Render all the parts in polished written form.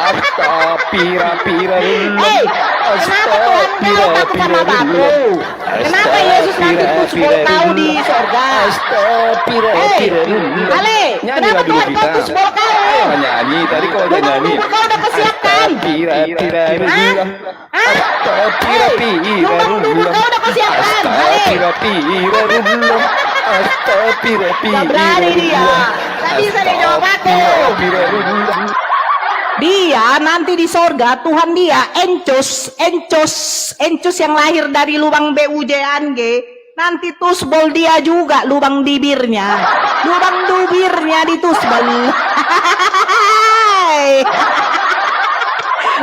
Astagfirullahaladzim. Kenapa Tuhan kau takut sama batu? Kenapa Yesus nanti tuspol kau di surga? Astagfirullahaladzim. Ale, kenapa Tuhan kau tuspol kau? Nyanyi tadi kau udah nyanyi. Lubang kau udah kesiapkan. Astagfirullahaladzim. Lubang kau udah kesiapkan. Astagfirullahaladzim. Gak berani dia. Gak bisa dia jawab aku. Dia nanti di sorga, Tuhan dia encus yang lahir dari lubang BUJANG, nanti tusbol dia juga lubang bibirnya ditusbol.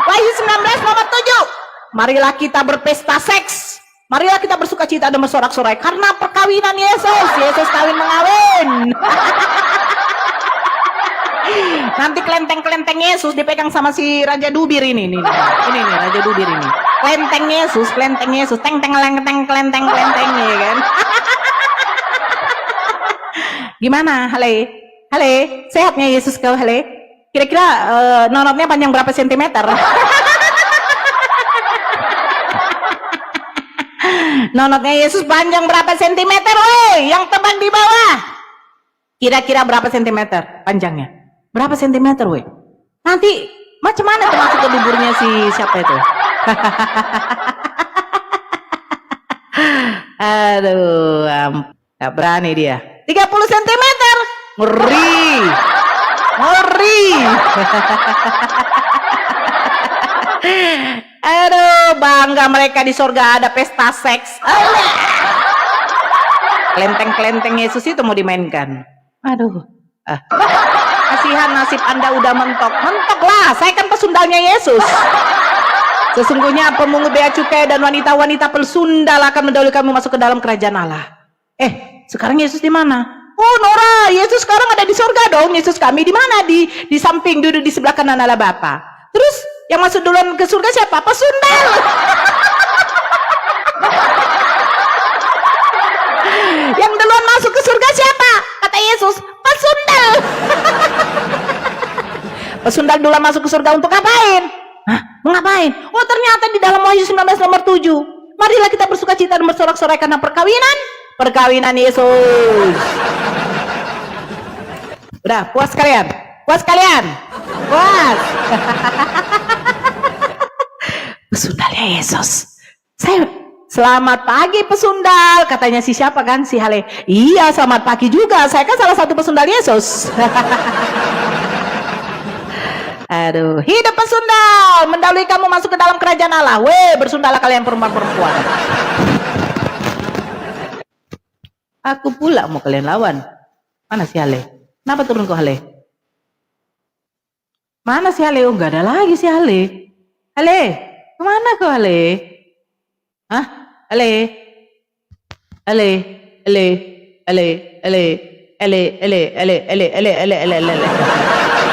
Wahyu 19 nomor 7. Marilah kita berpesta seks, marilah kita bersuka cita dan bersorak-sorai karena perkawinan Yesus kawin mengawin. Nanti kelenteng Yesus dipegang sama si Raja Dubir ini nih Raja Dubir ini. Kelenteng Yesus, teng kelenteng ya kan. Gimana, Hale, sehatnya Yesus kau, Hale? Kira-kira nonotnya panjang berapa sentimeter? Nonotnya Yesus panjang berapa sentimeter, woi? Yang tebang di bawah. Kira-kira berapa sentimeter panjangnya? Berapa sentimeter, woi? Nanti macam mana tuh masuk ke duburnya si siapa itu? Aduh, gak berani dia. 30 sentimeter. Ngeri. Aduh, bangga mereka di surga ada pesta seks. Kelenteng Yesus itu mau dimainkan. Aduh. Kasihan nasib Anda udah mentok lah, saya kan pesundalnya Yesus. Sesungguhnya pemungut bea cukai dan wanita-wanita pesundal akan mendahului kamu masuk ke dalam kerajaan Allah. Sekarang Yesus di mana? Oh Nora, Yesus sekarang ada di surga dong. Yesus kami di mana? Di samping, duduk di sebelah kanan Allah Bapa. Terus yang masuk duluan ke surga siapa? Pesundal. Yang duluan masuk ke surga siapa? Kata Yesus, pesundal. Pesundal duluan masuk ke surga untuk ngapain? Mau ngapain? Oh ternyata di dalam Wahyu 19 nomor 7. Marilah kita bersuka cita dan bersorak-sorai karena perkawinan Yesus. Udah, puas kalian? Puas. Pesundalnya Yesus. Selamat pagi pesundal, katanya si siapa kan, si Hale. Iya, selamat pagi juga, saya kan salah satu pesundal Yesus. Aduh, hidup pesundal, mendahului kamu masuk ke dalam kerajaan Allah. Bersundallah kalian perempuan-perempuan. Aku pula mau kalian lawan. Mana si Hale? Kenapa turun ke Hale? Mana si Hale? Oh, nggak ada lagi si Hale. Hale, kemana kau Hale? Ale.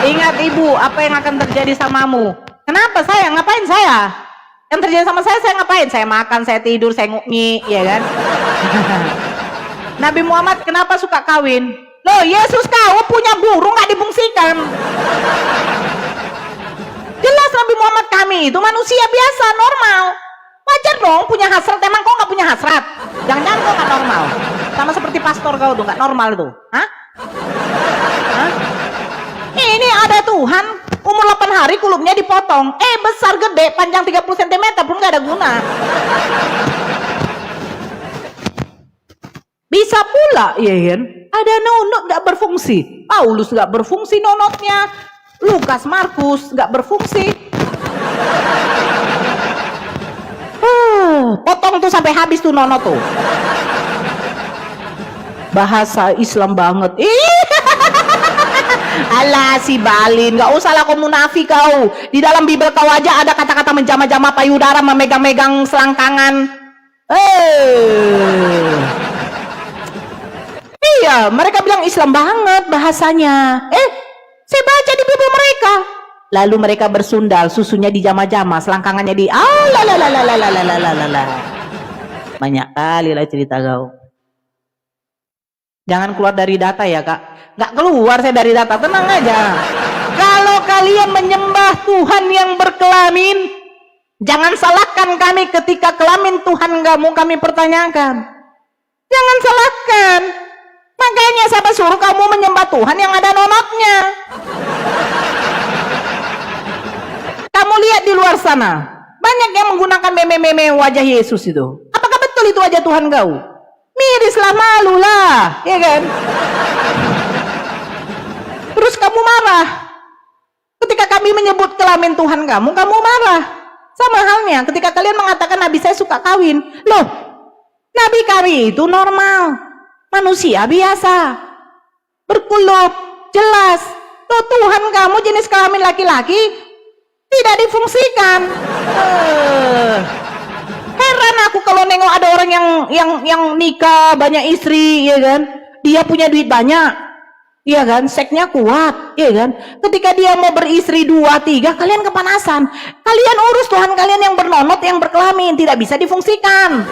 Ingat ibu, apa yang akan terjadi samamu? Kenapa saya? Ngapain saya? Yang terjadi sama saya ngapain? Saya makan, saya tidur, saya nguknyi, ya kan? Nabi Muhammad kenapa suka kawin? Loh, Yesus kau punya burung nggak difungsikan. Jelas Nabi Muhammad kami itu manusia biasa, normal. Wajar dong punya hasrat, emang kau nggak punya hasrat? Jangan-jangan kau nggak normal. Sama seperti pastor kau tuh, nggak normal tuh. Hah? Ini ada Tuhan, umur 8 hari kulupnya dipotong. Besar gede, panjang 30 cm pun nggak ada guna. Bisa pula, ya kan? Ada nonot nggak berfungsi. Paulus nggak berfungsi nonotnya. Lukas, Markus nggak berfungsi. Potong tuh sampai habis tuh nonot tuh. Bahasa Islam banget. Alah si Balin, nggak usah lah kau munafik kau. Di dalam Bible kau aja ada kata-kata menjama-jama payudara, memegang-megang selangkangan. Iya, mereka bilang Islam banget bahasanya. Saya baca di Bible mereka. Lalu mereka bersundal, susunya dijama-jama, selangkangannya di banyak kali lah cerita kau. Jangan keluar dari data ya kak. Nggak keluar saya dari data, tenang aja. Kalau kalian menyembah Tuhan yang berkelamin. Jangan salahkan kami ketika kelamin Tuhan kamu kami pertanyakan. Jangan salahkan. Makanya saya suruh kamu menyembah Tuhan yang ada nonotnya. Kamu lihat di luar sana, banyak yang menggunakan meme-meme wajah Yesus itu. Apakah betul itu wajah Tuhan kau? Mirislah, malulah, ya kan? Terus kamu marah. Ketika kami menyebut kelamin Tuhan kamu marah. Sama halnya ketika kalian mengatakan Nabi saya suka kawin. Loh, Nabi kami itu normal, manusia biasa, berkulub, jelas. Loh, Tuhan kamu jenis kelamin laki-laki tidak difungsikan. Heran aku kalau nengok ada orang yang nikah banyak istri, ya kan? Dia punya duit banyak, iya kan? Seksnya kuat, iya kan? Ketika dia mau beristri 2, 3, kalian kepanasan. Kalian urus Tuhan kalian yang bernonot, yang berkelamin, tidak bisa difungsikan.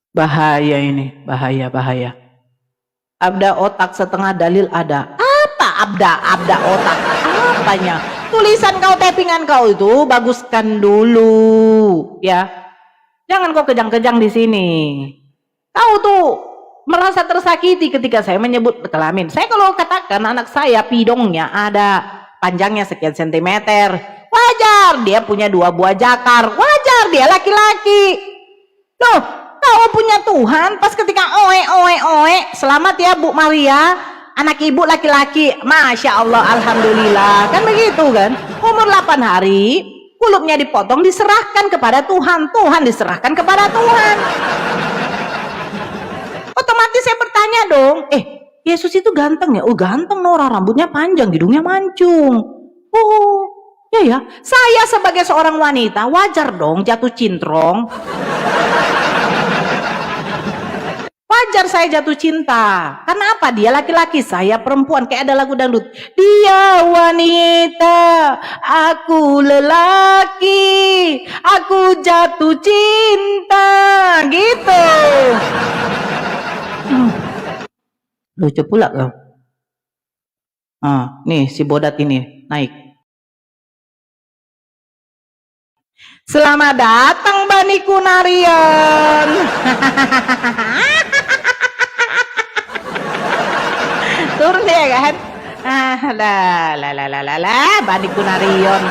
Bahaya ini, bahaya. Abda otak setengah dalil ada. Apa abda otak? Apanya? Tulisan kau, typingan kau itu baguskan dulu, ya. Jangan kau kejang-kejang di sini. Kau tuh merasa tersakiti ketika saya menyebut kelamin. Saya kalau katakan anak saya pidongnya ada panjangnya sekian sentimeter, wajar dia punya 2 buah jakar, wajar dia laki-laki. Loh, kau punya Tuhan pas ketika oe, selamat ya Bu Maria, anak ibu laki-laki, Masya Allah, Alhamdulillah, kan begitu kan? Umur 8 hari, kulupnya dipotong, diserahkan kepada Tuhan, Tuhan diserahkan kepada Tuhan. Otomatis saya bertanya dong, Yesus itu ganteng ya? Oh ganteng Nora, rambutnya panjang, hidungnya mancung. Oh, ya, saya sebagai seorang wanita wajar dong jatuh cintrong. Wajar saya jatuh cinta. Karena apa? Dia laki-laki, saya perempuan. Kayak ada lagu dangdut. Dia wanita, aku lelaki, aku jatuh cinta. Gitu. Lucu pula kau. Nih si bodat ini naik. Selamat datang Bani Kunarion. Turun ya kan? Bani Kunarion.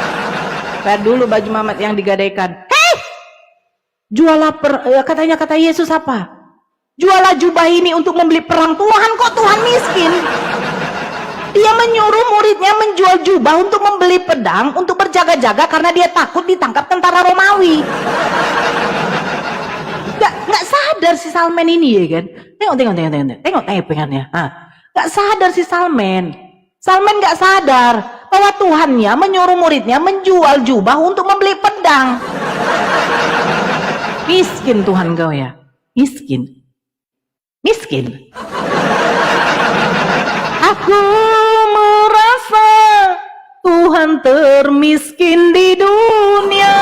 Lihat dulu baju Mamat yang digadaikan. Jualah katanya kata Yesus apa? Jualah jubah ini untuk membeli perang. Tuhan kok Tuhan miskin? Dia menyuruh muridnya menjual jubah untuk membeli pedang, untuk berjaga-jaga karena dia takut ditangkap tentara Romawi. Nggak sadar si Salmen ini ya kan? Tengok pengennya. Nggak sadar si Salmen. Salmen nggak sadar bahwa Tuhannya menyuruh muridnya menjual jubah untuk membeli pedang. Miskin Tuhan kau ya, miskin. Aku merasa Tuhan termiskin di dunia.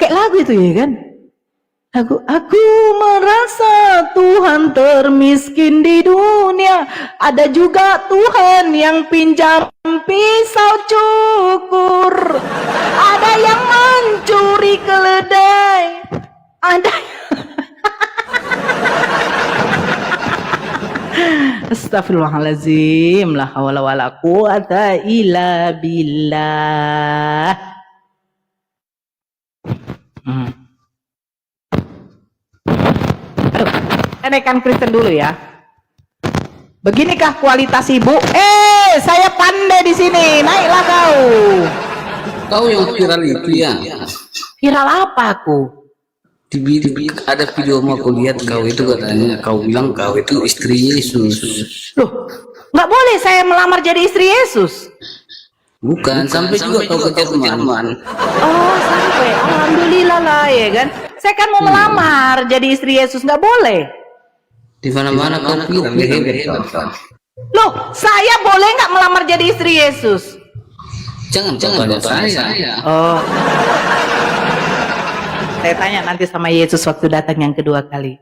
Kayak lagu itu ya kan? Aku merasa Tuhan termiskin di dunia. Ada juga Tuhan yang pinjam pisau cukur. Ada yang mencuri keledai. Ada Astagfirullahaladzim, la hawla wala quwata illa billah. Aduh, naikkan Kristen dulu ya. Beginikah kualitas ibu? Saya pandai di sini. Naiklah kau. Kau yang viral itu ya? Viral apa aku? Ada video mau aku lihat kau itu katanya kau bilang kau itu istri Yesus. Loh, nggak boleh saya melamar jadi istri Yesus. Bukan, sampai juga kau ke Jerman. Oh, sampai. Alhamdulillah lah ya kan. Saya kan mau melamar jadi istri Yesus, nggak boleh. Di mana-mana kau pilih. Loh, saya boleh nggak melamar jadi istri Yesus? Jangan pada saya. Oh. Saya tanya nanti sama Yesus waktu datang yang kedua kali.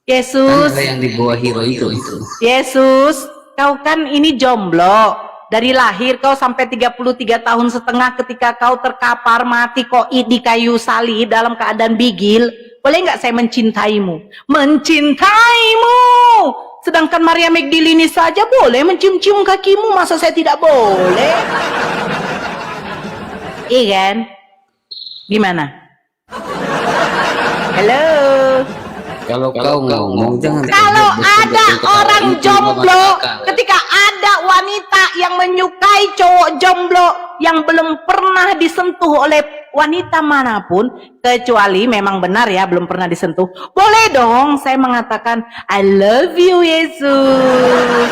Yesus, Ada yang di bawah hero itu. Yesus, kau kan ini jomblo. Dari lahir kau sampai 33 tahun setengah ketika kau terkapar mati koid di kayu salib dalam keadaan bigil. Boleh nggak saya mencintaimu? Mencintaimu. Sedangkan Maria Magdalene saja boleh mencium-cium kakimu. Masa saya tidak boleh? Iya kan? Gimana? Halo? Kalau kau ngomong jangan. Kalau ada orang jomblo, ketika ada wanita yang menyukai cowok jomblo yang belum pernah disentuh oleh wanita manapun, kecuali memang benar ya belum pernah disentuh, boleh dong saya mengatakan I love you Yesus.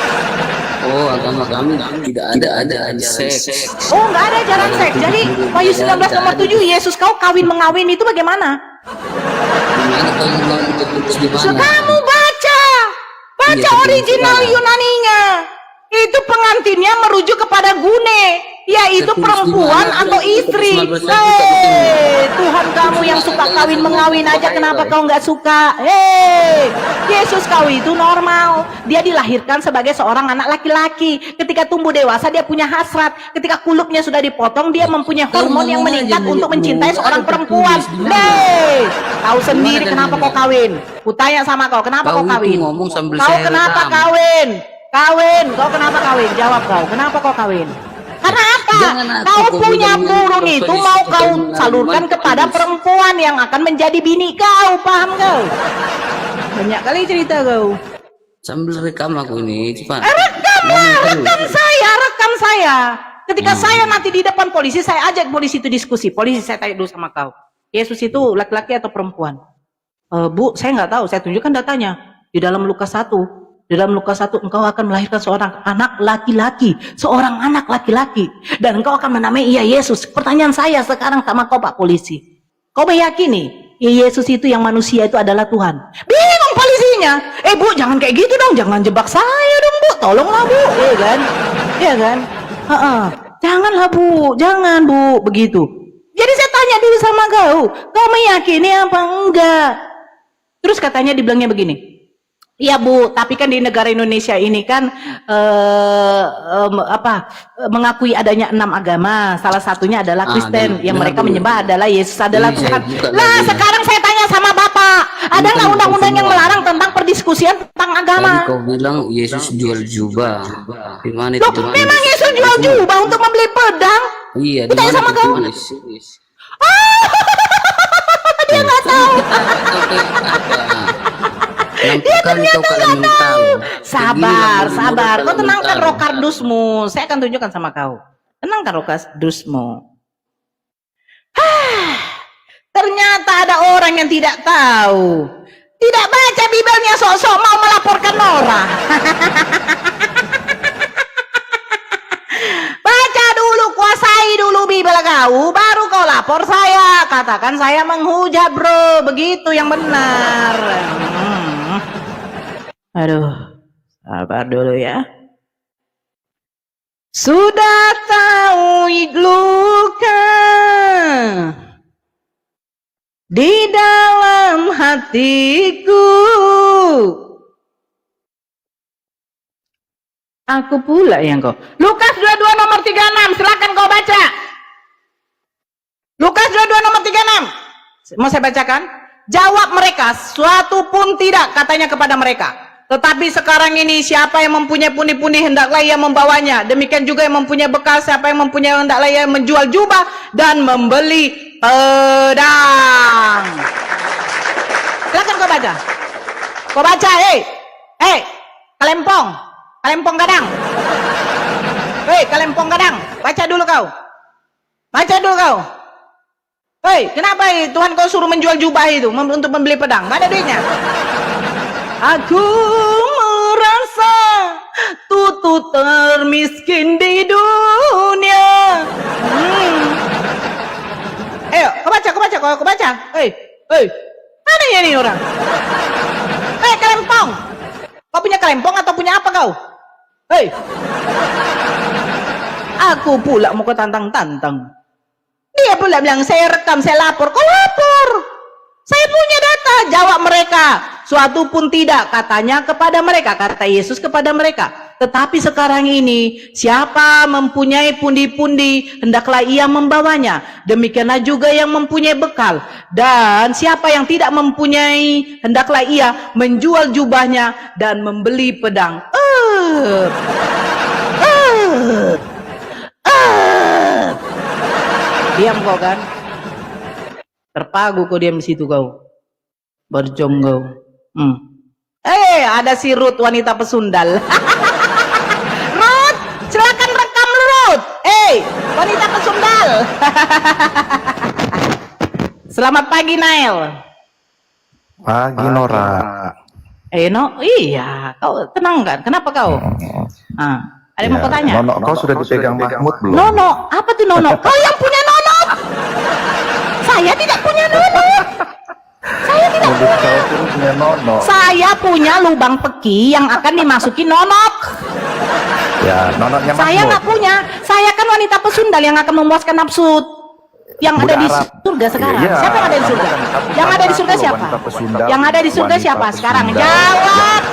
Oh, agama kami tidak ada seks. Oh, nggak ada ajaran seks. Jadi Wahyu 19 nomor 7, Yesus kau kawin mengawin itu bagaimana? Gimana kau ngomong tertulis di So, mana? kamu baca Iya, original betul. Yunaninya. Itu pengantinnya merujuk kepada gune, yaitu Tertulis perempuan di mana? atau istri. Tertulis 19 Tuhan kamu yang suka kawin mengawin aja, kenapa kau nggak suka? Yesus kau itu normal. Dia dilahirkan sebagai seorang anak laki-laki. Ketika tumbuh dewasa dia punya hasrat. Ketika kulupnya sudah dipotong dia mempunyai hormon yang meningkat untuk mencintai seorang perempuan. Tahu sendiri kenapa kau kawin? Kutanya sama kau, kenapa kau Kau itu kawin? ngomong sambil Kau saya kenapa rekam. kawin? Kau kenapa kawin? Jawab kau, kenapa kau kawin? Karena apa? Jangan aku Kau kau punya bilang burung dengan itu kau mau disebut kau dengan salurkan minuman kepada manis. perempuan yang akan menjadi bini kau, paham kau? Banyak kali cerita kau. Sambil rekam aku ini, cepat. Rekam saya. Ketika saya nanti di depan polisi, saya ajak polisi itu diskusi. Polisi, saya tanya dulu sama kau. Yesus itu laki-laki atau perempuan? Bu, saya nggak tahu. Saya tunjukkan datanya. Di dalam Lukas 1, engkau akan melahirkan seorang anak laki-laki, dan engkau akan menamai ia Yesus. Pertanyaan saya sekarang sama kau Pak Polisi, kau meyakini Yesus itu yang manusia itu adalah Tuhan? Bingung polisinya. Bu, jangan kayak gitu dong, jangan jebak saya dong Bu, tolonglah Bu. Iya kan? Janganlah Bu, jangan Bu, begitu. Jadi saya tanya dulu sama kau meyakini apa enggak? Terus katanya dibilangnya begini, iya Bu, tapi kan di negara Indonesia ini kan mengakui adanya 6 agama. Salah satunya adalah Kristen, yang mereka menyembah adalah Yesus adalah Tuhan. Nah, sekarang saya tanya sama Bapak, ada nggak undang-undang yang melarang tentang perdiskusian tentang agama? Tadi kau bilang Yesus jual jubah. Di mana itu? Loh, memang Yesus jual jubah untuk membeli pedang? Iya, di Tanya mana sama itu kau. tulis? Dia nggak tahu. Nampakkan kau kalian mentang. Sabar. Kau tenangkan roh kardusmu. Saya akan tunjukkan sama kau. Tenangkan roh kardusmu. Ternyata ada orang yang tidak tahu. Tidak baca Bibelnya, sok-sok mau melaporkan Nora. Baca dulu, kuasai dulu Bibel kau, baru kau lapor saya. Katakan saya menghujat bro, begitu yang benar. Aduh, sabar dulu ya. Sudah tahu luka di dalam hatiku, aku pula yang kau. Lukas 22 nomor 36, silakan kau baca. Lukas 22 nomor 36. Mau saya bacakan? Jawab mereka, suatu pun tidak, katanya kepada mereka. Tetapi sekarang ini siapa yang mempunyai pundi-pundi hendaklah ia membawanya. Demikian juga yang mempunyai bekal, siapa yang mempunyai hendaklah ia menjual jubah dan membeli pedang. Silakan kau baca. Kau baca, kalempong gadang. Kalempong gadang, baca dulu kau. Kenapa Tuhan kau suruh menjual jubah itu untuk membeli pedang? Mana duitnya? Aku merasa tutu termiskin di dunia. Ayo, kau baca. Mana ya nih orang? Kalempong. Kau punya kalempong atau punya apa kau? Aku pula mau kau tantang-tantang. Dia pula bilang saya rekam, saya lapor. Kau lapor. Saya punya data, jawab mereka. Suatu pun tidak, katanya kepada mereka, kata Yesus kepada mereka. Tetapi sekarang ini, siapa mempunyai pundi-pundi, hendaklah ia membawanya. Demikianlah juga yang mempunyai bekal. Dan siapa yang tidak mempunyai, hendaklah ia menjual jubahnya dan membeli pedang. Diam kau kan? Terpagu kau diam di situ kau. Berjong kau. Ada si Ruth wanita pesundal. Ruth, silakan rekam Ruth. Wanita pesundal. Selamat pagi Nail. Pagi Nora. Iya, kau tenang kan? Kenapa kau? Ada yang mau kau tanya? Nono, kau sudah dipegang Mahmud belum? Nono, apa tuh Nono? Kau yang punya Nono. Saya tidak punya Nono. Saya tidak punya Nono. Saya punya lubang peki yang akan dimasuki nonok. Ya, nonoknya Mahmud. Saya nggak punya. Saya kan wanita pesundal yang akan memuaskan nafsu yang ada di surga sekarang. Iya, Siapa yang ada di surga? Yang ada di surga siapa? Yang ada di surga siapa sekarang? Jawab.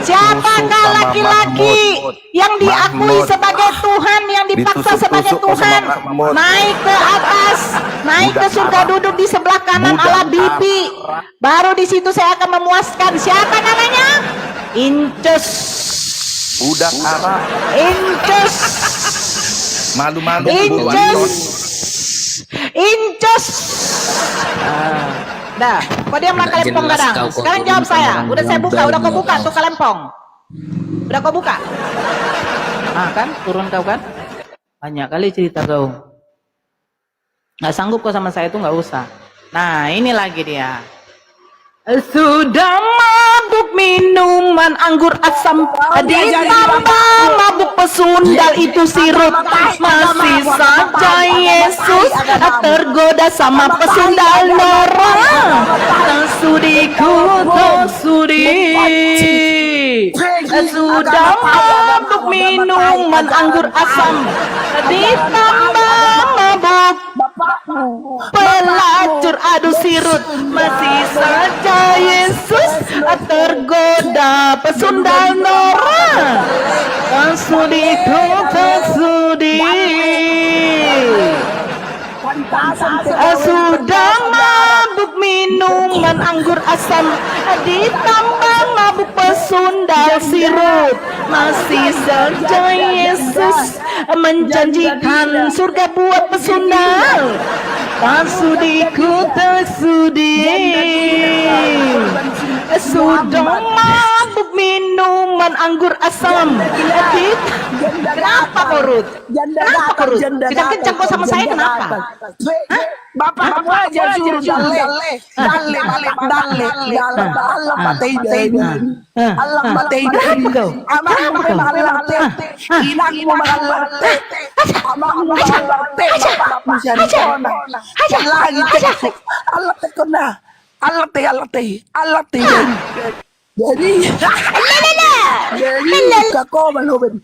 Siapakah laki-laki yang diakui sebagai Tuhan, yang dipaksa sebagai Tuhan, naik ke atas, naik ke surga, duduk di sebelah kanan Allah bibi. Baru di situ saya akan memuaskan. Siapa namanya? Incus. Budak Arab. Incus. Malu-malu. Incus. Dah, kau diam lah kalempong kadang. Sekarang jawab saya. Udah saya buka, udah kau buka tuh kalempong. Udah kau buka. Kan, turun kau kan? Banyak kali cerita kau. Nggak sanggup kau sama saya tuh nggak usah. Nah, ini lagi dia. Sudah mabuk minuman anggur asam, ditambah mabuk pesundal itu sirup. Masih saja Yesus tergoda sama pesundal Nora. Sudiku sudi. Sudah mabuk minuman anggur asam, ditambah mabuk pelacur adu sirut. Masih saja Yesus tergoda pesundal Nora. Sudiku sudi. Sudah mabuk minuman anggur asam, ditambah mabuk pesundal sirut. Masih saja Yesus menjanjikan surga buat pesundal. Sudiku tersudi. Sudah mabuk minuman anggur asam. Kenapa kau Ruth? Kenapa kau Ruth? Kencang-kencang kau sama saya kenapa? Bapak aja suruh dalle Allah patay Allah patay inak mo makalate amang mo makalate bapak siya lagi alate ko na alate jadi kako malubin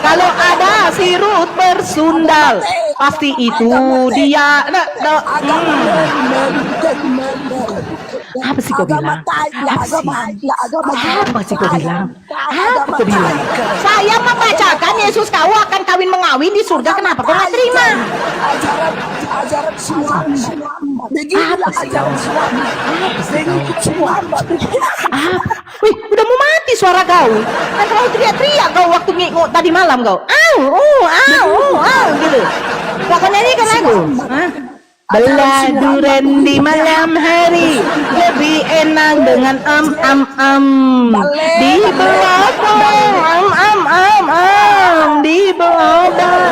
kalau ada si Ruth bersundal, pasti itu dia. Apa sih kau bilang? Apa sih kau bilang? Apa kau bilang? Saya membacakan Yesus kau akan kawin mengawin di surga. Kenapa kau nggak terima? Ajaran suami. Beginilah ajaran suami. Wih, udah mau mati suara kau. Kan kau teriak-teriak kau waktu ngikut tadi malam kau. Gitu. Kau kan nyanyikan lagu. Beladuran di malam hari lebih enak dengan di belakang di belakang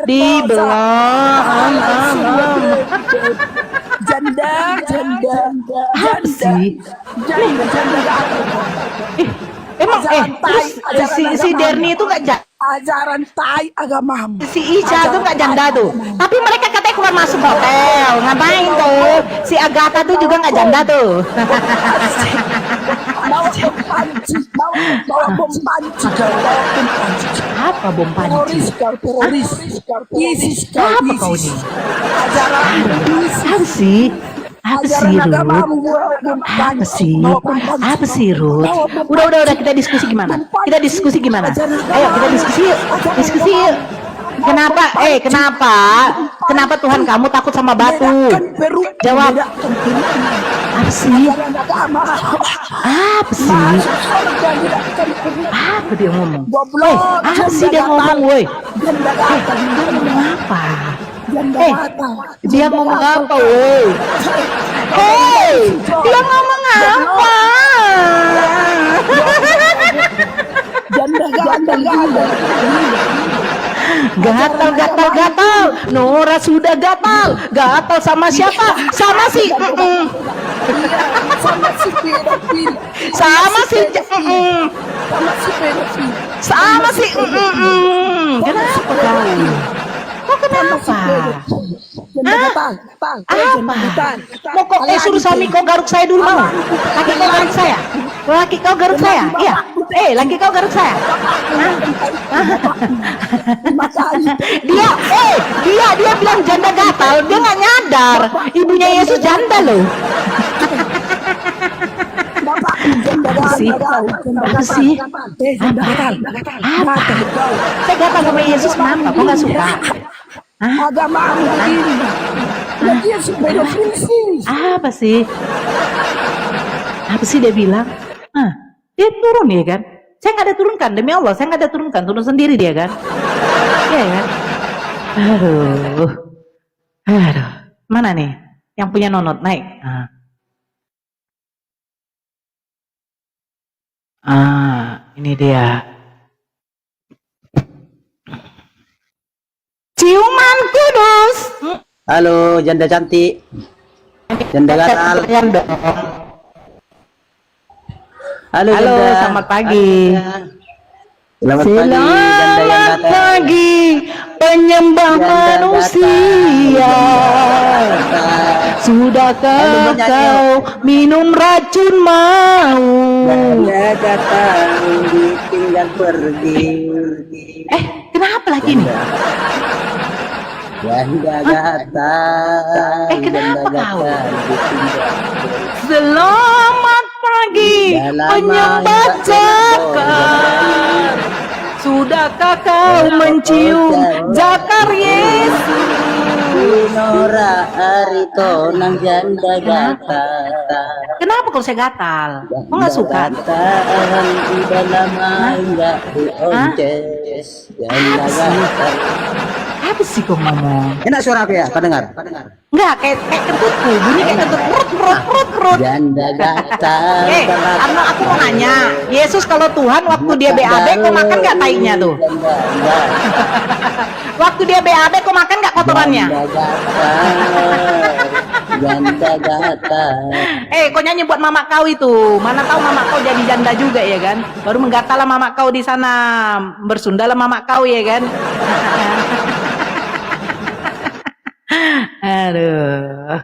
di belakang janda apa sih? Emang terus si Derni itu nggak ajaran tai agamamu. Si Ica tuh nggak janda tuh, tapi mereka katanya keluar masuk hotel, ngapain tuh? Si Agatha tuh juga nggak janda tuh. Bawa bom panci, bawa bom panci, bawa bom panci. Apa bom panci? Teroris, ISIS, Apa kau ini? ajaran ISIS. Apa sih? Apa sih, Ajaran Ruth? agamamu bawa bom Apa panci, sih? bawa bom panci. Apa sih, Ruth? Udah, kita diskusi gimana? Kita diskusi gimana? Ayo, kita diskusi yuk. Diskusi yuk. Kenapa? Kenapa Tuhan kamu takut sama batu? Jawab. Apa sih? Ajaran agama. Apa sih? Masuk surga tidak Peru. Apa dia ngomong? Goblok. Apa sih dia ngomong, woi? Janda gatal. Dia ngomong apa? Janda Eh, gatal. dia ngomong apa, woi? Hei, dia ngomong apa? Janda gatal. Gatal. Nora sudah gatal. Gatal sama siapa? Sama si Sama si pedofil. sama si Sama si pedofil. sama si Kenapa kau? Kok kenapa? Janda gatal. Apa? Mau kok suruh suami kau garuk saya dulu mau? Laki kau garuk saya? Laki kau garuk saya? Iya. Laki kau garuk saya? Dia bilang janda gatal, dia nggak nyadar ibunya Yesus janda loh. Apa sih? Apa? Saya gatal sama Yesus kenapa? Kok nggak suka? Agamamu begini. Dia si pedofil sih. Apa sih? Apa sih dia bilang? Dia turun ya kan? Saya nggak ada turunkan, demi Allah, saya nggak ada turunkan, turun sendiri dia kan? Iya kan? Aduh, mana nih? Yang punya nonot naik? Ini dia. Ciuman kudus. Halo, janda cantik. Janda gatal. Halo, janda. Selamat pagi. Selamat pagi, janda yang Selamat gatal. pagi, penyembah Janda manusia. Sudahkah kau minum racun mau? Janda gatal ditinggal pergi. Kenapa lagi nih? Janda gatal. Kenapa janda kau? gatal ditinggal pergi. Selamat pagi, Dalam penyembah ayat zakar. Sudahkah kau mencium zakar Yesus? Nora Arito nang janda gatal. Kenapa kalau saya gatal? Kok nggak suka? Gatal udah lama enggak dionces. Janda gatal. Apa sih kau ngomong? Enak suara aku ya, pendengar. Enggak, kayak kentutku, bunyi kayak kentut perut. Janda gatal. Karena aku mau nanya, Yesus kalau Tuhan waktu dia BAB kok makan nggak tainya tuh? Waktu dia BAB kok makan nggak kotorannya? Janda gatal. Kok nyanyi buat mama kau itu? Mana tahu mama kau jadi janda juga ya kan? Baru menggatal lah mama kau di sana, bersunda lah mama kau ya kan? Aduh.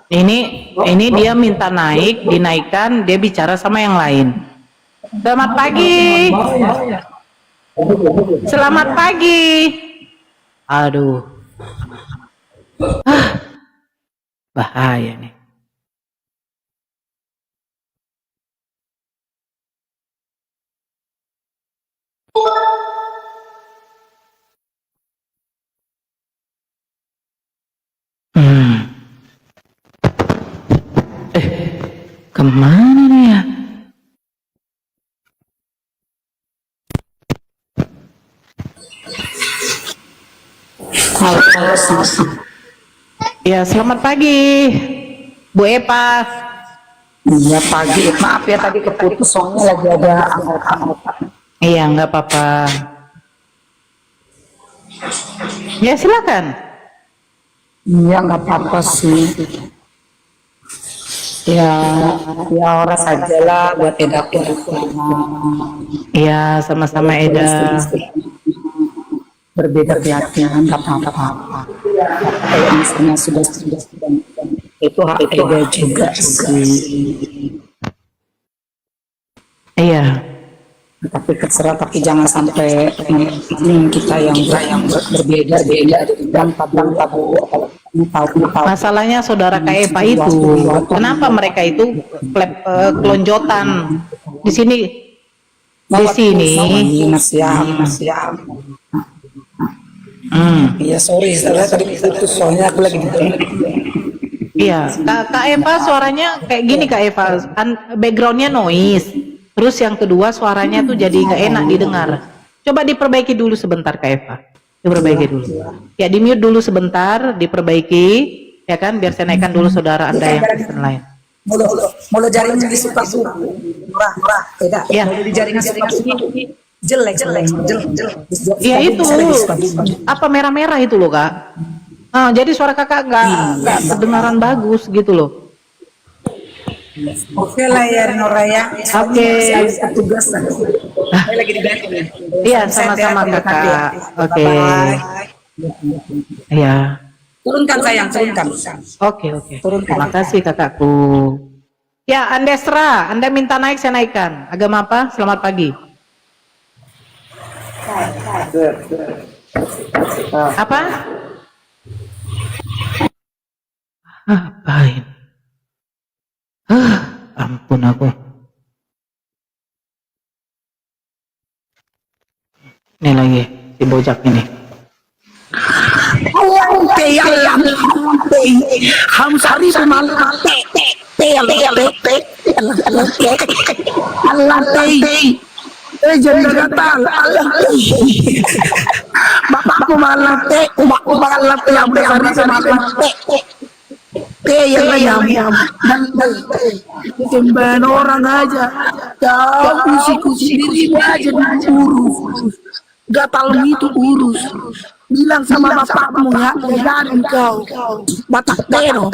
Ini dia minta naik, dinaikkan, dia bicara sama yang lain. Selamat pagi. Selamat pagi. Aduh. Bahaya nih. Kemana nih ya? Ya, selamat pagi, Bu Epa. Iya pagi, maaf ya tadi keputus soalnya lagi ada anggota. Iya, nggak apa-apa. Ya silakan. Iya nggak apa-apa sih. Ya, ya orang sajalah buat edaku. Iya, sama-sama Eda. Berbeda keyakinan nggak apa-apa. Kayak misalnya sudah itu hak Eda juga sih. Iya. Tapi terserah, tapi jangan sampai kita yang berbeda dan tabu. Masalahnya saudara Kak Eva itu, kenapa mereka itu kelonjotan di sini? Di sini. Mas ya. Iya sorry, saya tadi putus soalnya aku lagi di. Iya, Kak Eva suaranya kayak gini Kak Eva, backgroundnya noise. Terus yang kedua suaranya tuh jadi nggak enak didengar. Coba diperbaiki dulu sebentar Kak Eva. Diperbaiki dulu. Ya di mute dulu sebentar, diperbaiki, ya kan? Biar saya naikkan dulu saudara Anda yang Kristen lain. Mulu jaringan di suka murah, beda. Ya. Di jaringan suka jelek. Iya itu, apa merah-merah itu loh Kak. Nah, jadi suara kakak nggak kedengaran bagus gitu loh. Oke lah ya Noraya. Oke. Tugas saya lagi di Bandung. Iya sama-sama kakak. Oke. Iya. Turunkan sayang, turunkan. Oke. Terima kasih kakakku. Ya Andesra, Anda minta naik saya naikkan. Agama apa? Selamat pagi. Apa? Apain? Ampun aku. Ini lagi si bojak ini. Hamsari pemalu jangan kata bapakku malah umakku malah yang yang kemban orang aja jauh kusi diri aja urus gatal itu urus bilang sama bapakmu ya jangan kau batak tero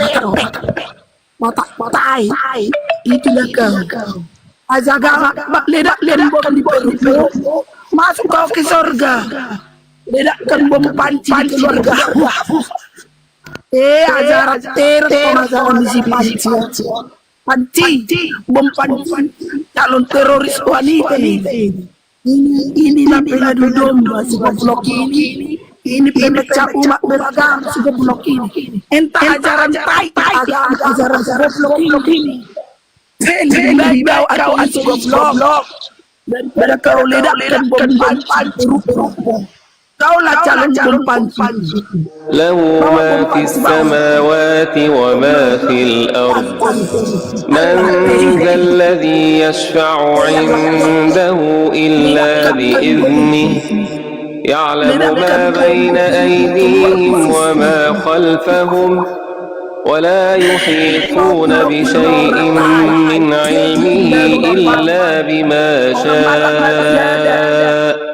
batak tai itu dah kau ajaga ledak bukan di perut masuk kau ke surga ledakkan bom panci ke surga ajaran teror ajaran misi panci bom panci calon teroris wanita ini nampaknya di domba si goblok ini pemecah umat beragama si goblok ini entah ajaran tai agama ajaran goblok ini lebih baik kau si goblok daripada kau ledakkan bom panci kau lah calon bom panci. له ما في السماوات وما في الأرض من ذا الذي يشفع عنده إلا بإذنه يعلم ما بين أيديهم وما خلفهم ولا يحيطون بشيء من علمه إلا بما شاء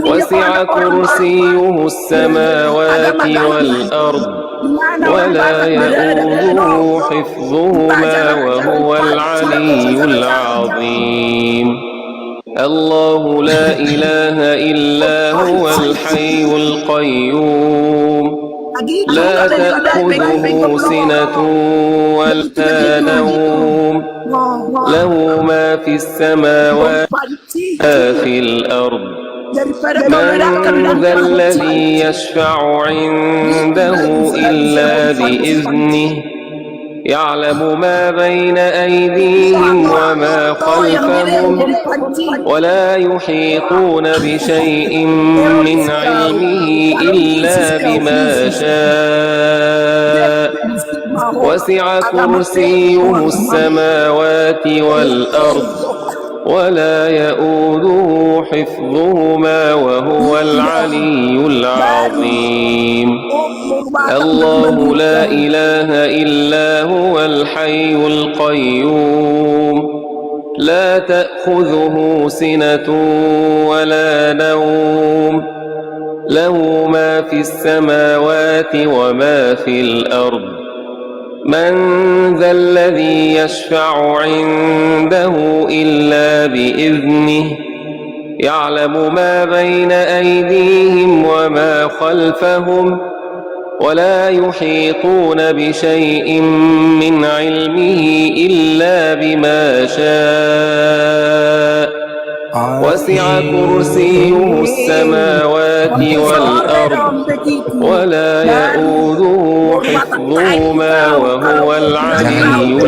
وسع كرسيه السماوات والأرض ولا يؤوده حفظهما وهو العلي العظيم الله لا إله إلا هو الحي القيوم لا تأخذه سنة ولا نوم له ما في السماوات في الأرض من ذا الذي يشفع عنده إلا بإذنه يعلم ما بين أيديهم وما خلفهم ولا يحيطون بشيء من علمه إلا بما شاء وسع كرسيه السماوات والأرض ولا يؤوده حفظهما وهو العلي العظيم الله لا إله إلا هو الحي القيوم لا تأخذه سنة ولا نوم له ما في السماوات وما في الأرض من ذا الذي يشفع عنده إلا بإذنه يعلم ما بين أيديهم وما خلفهم ولا يحيطون بشيء من علمه إلا بما شاء وسع كرسيه السماوات والأرض ولا يؤوده حفظهما وهو العلي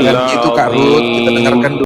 Jangan gitu Kak Ruth, kita dengarkan العظيم. dulu.